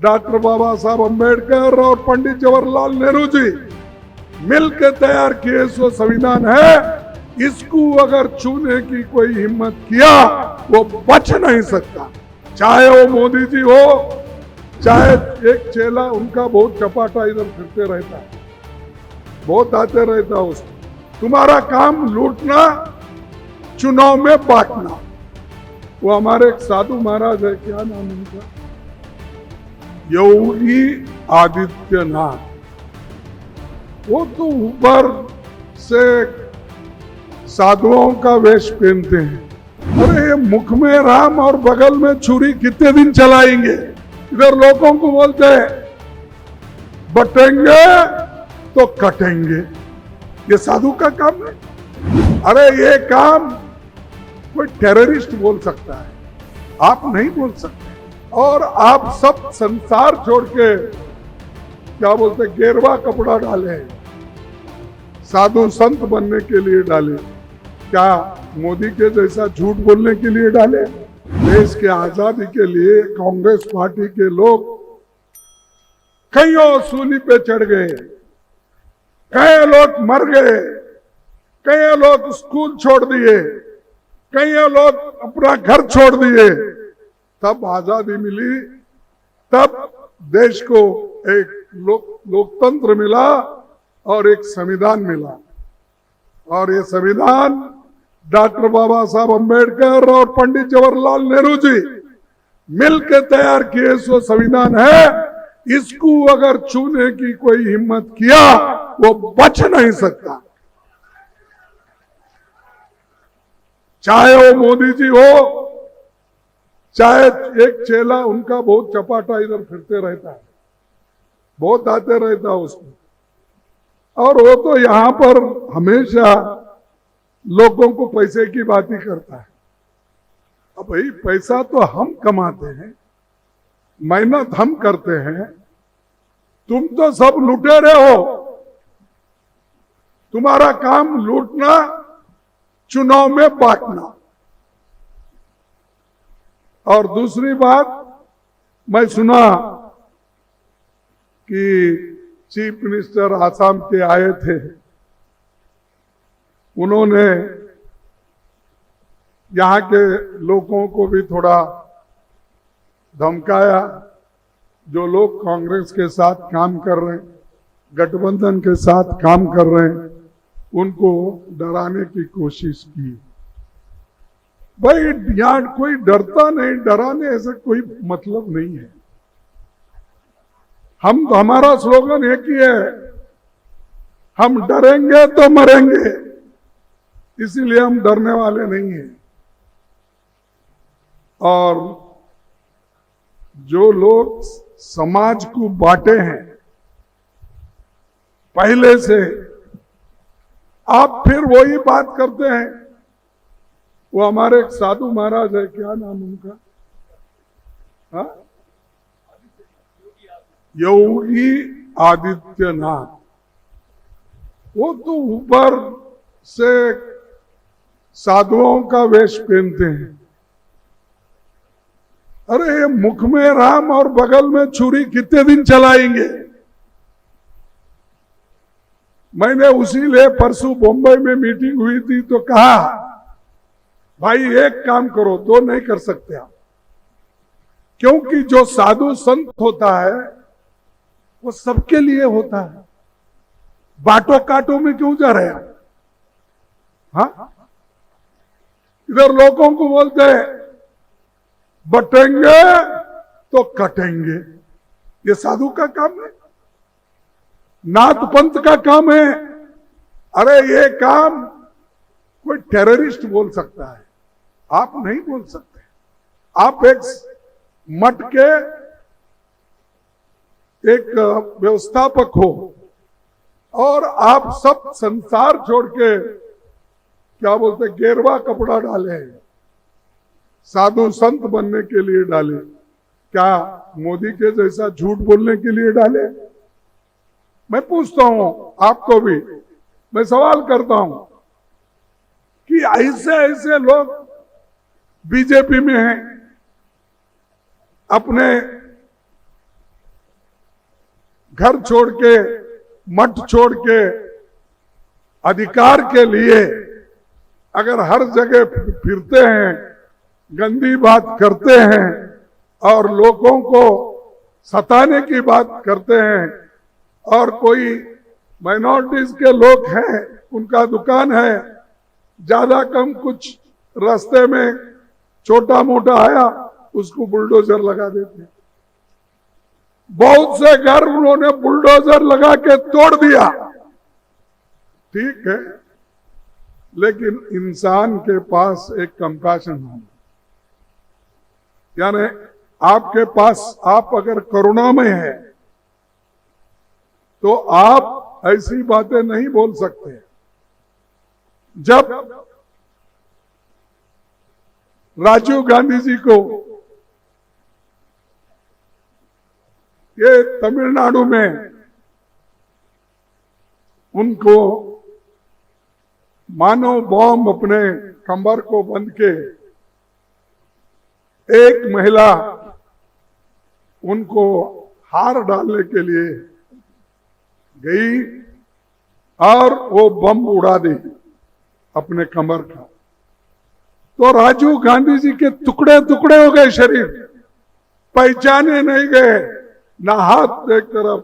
Doctor बाबा साहब अम्बेडकर और पंडित जवाहरलाल नेहरू जी मिलकर तैयार किए सो संविधान है। इसको अगर छूने की कोई हिम्मत किया वो बच नहीं सकता, चाहे वो मोदी जी हो, चाहे एक चेला उनका बहुत चपाटा इधर फिरते रहता है, बहुत आते रहता है उसको। तुम्हारा काम लूटना, चुनाव में बांटना। वो हमारे एक साधु महाराज है, क्या नाम उनका, योगी आदित्यनाथ, वो तो ऊपर से साधुओं का वेश पहनते हैं। अरे मुख में राम और बगल में छुरी कितने दिन चलाएंगे? इधर लोगों को बोलते हैं बटेंगे तो कटेंगे, ये साधु का काम है। अरे ये काम कोई टेररिस्ट बोल सकता है, आप नहीं बोल सकते। और आप सब संसार छोड़ के क्या बोलते गेरवा कपड़ा डाले, साधु संत बनने के लिए डाले, क्या मोदी के जैसा झूठ बोलने के लिए डाले? देश के आजादी के लिए कांग्रेस पार्टी के लोग कईयों सूली पे चढ़ गए, कई लोग मर गए, कई लोग स्कूल छोड़ दिए, कई लोग अपना घर छोड़ दिए। तब आजादी मिली, तब देश को एक लोकतंत्र मिला और एक संविधान मिला। और ये संविधान डॉक्टर बाबा साहब अम्बेडकर और पंडित जवाहरलाल नेहरू जी मिलकर तैयार किए सो संविधान है। इसको अगर छूने की कोई हिम्मत किया वो बच नहीं सकता, चाहे वो मोदी जी हो, चाहे एक चेला उनका बहुत चपाटा इधर फिरते रहता है, बहुत आते रहता है उसको। और वो तो यहां पर हमेशा लोगों को पैसे की बात ही करता है। अब भाई पैसा तो हम कमाते हैं, मेहनत हम करते हैं, तुम तो सब लुटेरे हो। तुम्हारा काम लूटना, चुनाव में बांटना। और दूसरी बात, मैं सुना कि चीफ मिनिस्टर आसाम के आए थे, उन्होंने यहां के लोगों को भी थोड़ा धमकाया। जो लोग कांग्रेस के साथ काम कर रहे हैं, गठबंधन के साथ काम कर रहे हैं, उनको डराने की कोशिश की। भाई यहां कोई डरता नहीं, डराने ऐसा कोई मतलब नहीं है। हमारा स्लोगन एक ही है, हम डरेंगे तो मरेंगे, इसीलिए हम डरने वाले नहीं हैं। और जो लोग समाज को बांटे हैं पहले से, आप फिर वही बात करते हैं। वो हमारे एक साधु महाराज है, क्या नाम उनका, हाँ, योगी आदित्यनाथ, वो तो ऊपर से साधुओं का वेश पहनते हैं। अरे मुख में राम और बगल में छुरी कितने दिन चलाएंगे? मैंने उसी लिए परसों बॉम्बे में मीटिंग हुई थी तो कहा, भाई एक काम करो, दो नहीं कर सकते आप, क्योंकि जो साधु संत होता है वो सबके लिए होता है। बाटो काटो में क्यों जा रहे हैं? हाँ, इधर लोगों को बोलते हैं बटेंगे तो कटेंगे, ये साधु का काम है, नाथ पंथ का काम है। अरे ये काम कोई टेररिस्ट बोल सकता है, आप नहीं बोल सकते। आप एक मठ के एक व्यवस्थापक हो और आप सब संसार छोड़ के क्या बोलते गेरवा कपड़ा डाले, साधु संत बनने के लिए डाले, क्या मोदी के जैसा झूठ बोलने के लिए डाले? मैं पूछता हूं आपको भी, मैं सवाल करता हूं कि ऐसे ऐसे लोग बीजेपी में हैं, अपने घर छोड़ के, मठ छोड़ के अधिकार के लिए अगर हर जगह फिरते हैं, गंदी बात करते हैं और लोगों को सताने की बात करते हैं, और कोई माइनॉरिटीज के लोग हैं, उनका दुकान है, ज्यादा कम कुछ रास्ते में छोटा मोटा आया उसको बुलडोजर लगा देते हैं। बहुत से घर उन्होंने बुलडोजर लगा के तोड़ दिया, ठीक है, लेकिन इंसान के पास एक कंपैशन होना, यानी आपके पास, आप अगर करुणा में है तो आप ऐसी बातें नहीं बोल सकते। जब राजीव गांधी जी को ये तमिलनाडु में उनको मानो बॉम्ब अपने कमर को बंध के एक महिला उनको हार डालने के लिए गई और वो बम उड़ा दी अपने कमर का, तो राजीव गांधी जी के टुकड़े टुकड़े हो गए शरीर, पहचाने नहीं गए, ना हाथ एक तरफ,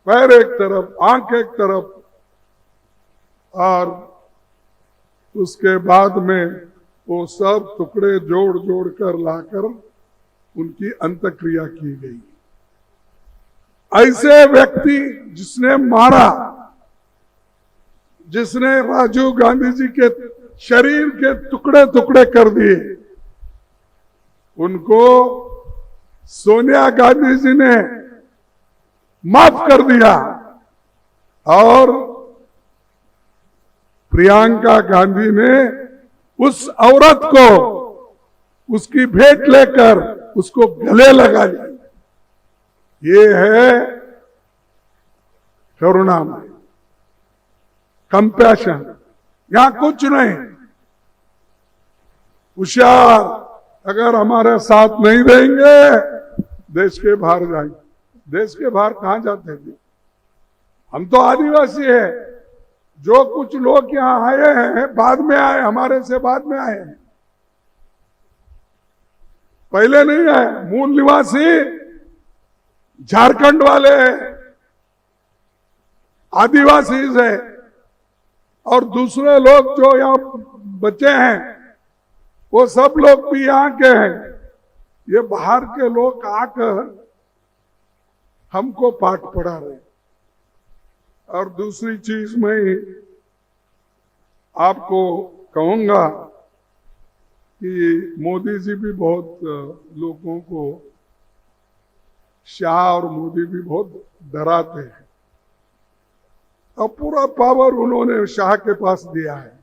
पैर एक तरफ, आंख एक तरफ, और उसके बाद में वो सब टुकड़े जोड़ जोड़ कर लाकर उनकी अंत्यक्रिया की गई। ऐसे व्यक्ति जिसने मारा, जिसने राजीव गांधी जी के शरीर के टुकड़े टुकड़े कर दिए, उनको सोनिया गांधी जी ने माफ कर दिया और प्रियंका गांधी ने उस औरत को उसकी भेंट लेकर उसको गले लगा लिया। ये है करुणामय, कंपैशन, यहां कुछ नहीं। होशियार अगर हमारे साथ नहीं रहेंगे, देश के बाहर जाएंगे। देश के बाहर कहां जाते थे? हम तो आदिवासी है, जो कुछ लोग यहां आए हैं बाद में आए, हमारे से बाद में आए हैं, पहले नहीं आए। मूल निवासी झारखंड वाले आदिवासी है, और दूसरे लोग जो यहाँ बचे हैं वो सब लोग भी यहाँ के हैं। ये बाहर के लोग आकर हमको पाठ पढ़ा रहे। और दूसरी चीज मैं आपको कहूंगा कि मोदी जी भी बहुत लोगों को, शाह और मोदी भी बहुत डराते हैं, और पूरा पावर उन्होंने शाह के पास दिया है,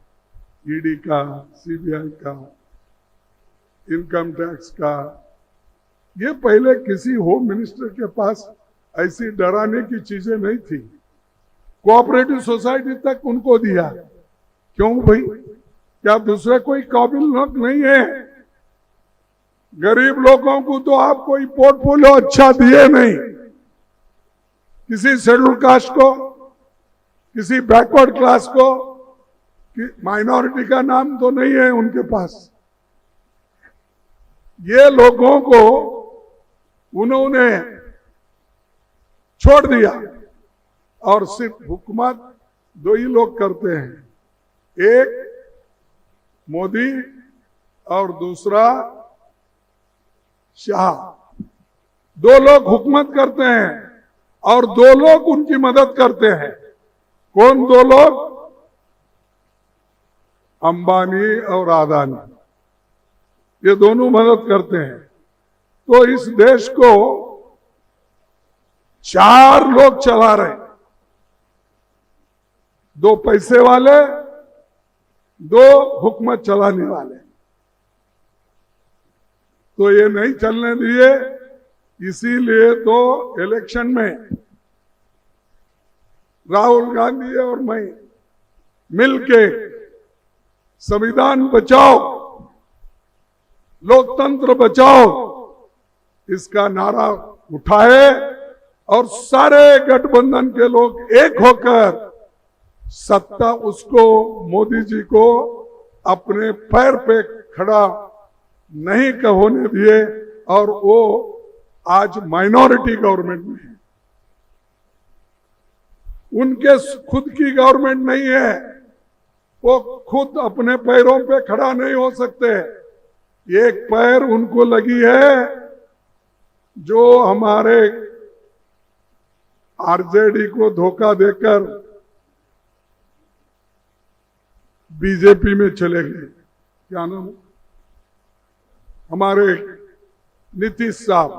ईडी का, सीबीआई का, इनकम टैक्स का। ये पहले किसी होम मिनिस्टर के पास ऐसी डराने की चीजें नहीं थी। कोऑपरेटिव सोसाइटी तक उनको दिया। क्यों भाई? क्या दूसरे कोई काबिल लोग नहीं है? गरीब लोगों को तो आप कोई पोर्टफोलियो अच्छा दिए नहीं, किसी शेड्यूल कास्ट को, किसी बैकवर्ड क्लास को, माइनॉरिटी का नाम तो नहीं है उनके पास। ये लोगों को उन्होंने छोड़ दिया, और सिर्फ हुकूमत दो ही लोग करते हैं, एक मोदी और दूसरा शाह। दो लोग हुकूमत करते हैं और दो लोग उनकी मदद करते हैं। कौन दो लोग? अंबानी और अदानी, ये दोनों मदद करते हैं। तो इस देश को चार लोग चला रहे, दो पैसे वाले, दो हुकूमत चलाने वाले। तो ये नहीं चलने दिए, इसीलिए तो इलेक्शन में राहुल गांधी और मैं मिलके संविधान बचाओ, लोकतंत्र बचाओ, इसका नारा उठाए और सारे गठबंधन के लोग एक होकर सत्ता उसको, मोदी जी को अपने पैर पे खड़ा नहीं होने दिए और वो आज माइनॉरिटी गवर्नमेंट में है। उनके खुद की गवर्नमेंट नहीं है, वो खुद अपने पैरों पे खड़ा नहीं हो सकते। एक पैर उनको लगी है जो हमारे आरजेडी को धोखा देकर बीजेपी में चले गए। क्या नाम है? हमारे नीतीश साहब,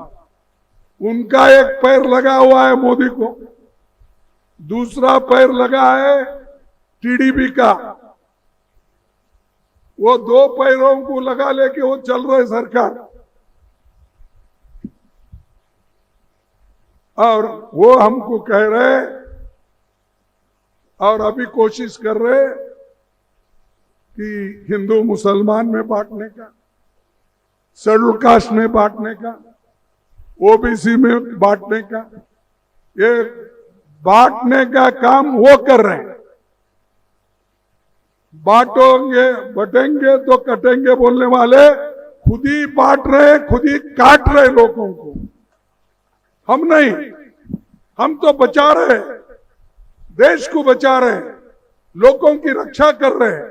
उनका एक पैर लगा हुआ है मोदी को, दूसरा पैर लगा है टीडीपी का। वो दो पैरों को लगा लेके वो चल रहे सरकार, और वो हमको कह रहे और अभी कोशिश कर रहे कि हिंदू मुसलमान में बांटने का, शेड्यूल कास्ट में बांटने का, ओबीसी में बांटने का, ये बांटने का काम वो कर रहे हैं। बांटोगे बटेंगे तो कटेंगे बोलने वाले खुद ही बांट रहे, खुद ही काट रहे लोगों को। हम नहीं, हम तो बचा रहे, देश को बचा रहे, लोगों की रक्षा कर रहे,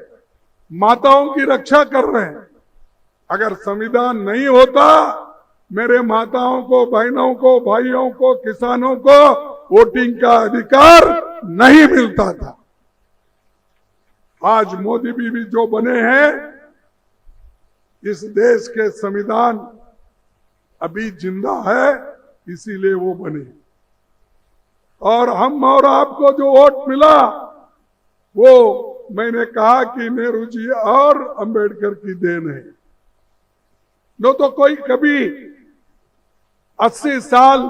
माताओं की रक्षा कर रहे हैं। अगर संविधान नहीं होता, मेरे माताओं को, बहनों को, भाइयों को, किसानों को वोटिंग का अधिकार नहीं मिलता था। आज मोदी भी जो बने हैं, इस देश के संविधान अभी जिंदा है, इसीलिए वो बने। और हम और आपको जो वोट मिला, वो मैंने कहा कि नेहरू जी और अंबेडकर की देन है। नो तो कोई कभी 80 साल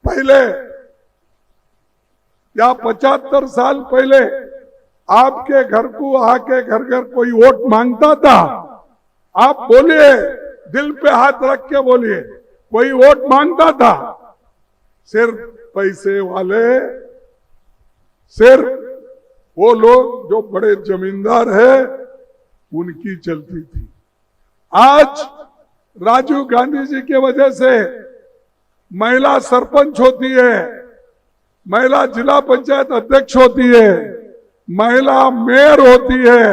पहले या 75 साल पहले आपके घर को आके घर घर कोई वोट मांगता था? आप बोलिए, दिल पे हाथ रख के बोलिए, कोई वोट मांगता था? सिर्फ पैसे वाले, सिर्फ वो लोग जो बड़े जमींदार है, उनकी चलती थी। आज राजीव गांधी जी की वजह से महिला सरपंच होती है, महिला जिला पंचायत अध्यक्ष होती है, महिला मेयर होती है,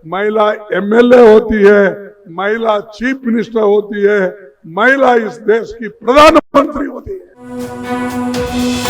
महिला एमएलए होती है, महिला चीफ मिनिस्टर होती है, महिला इस देश की प्रधानमंत्री होती है।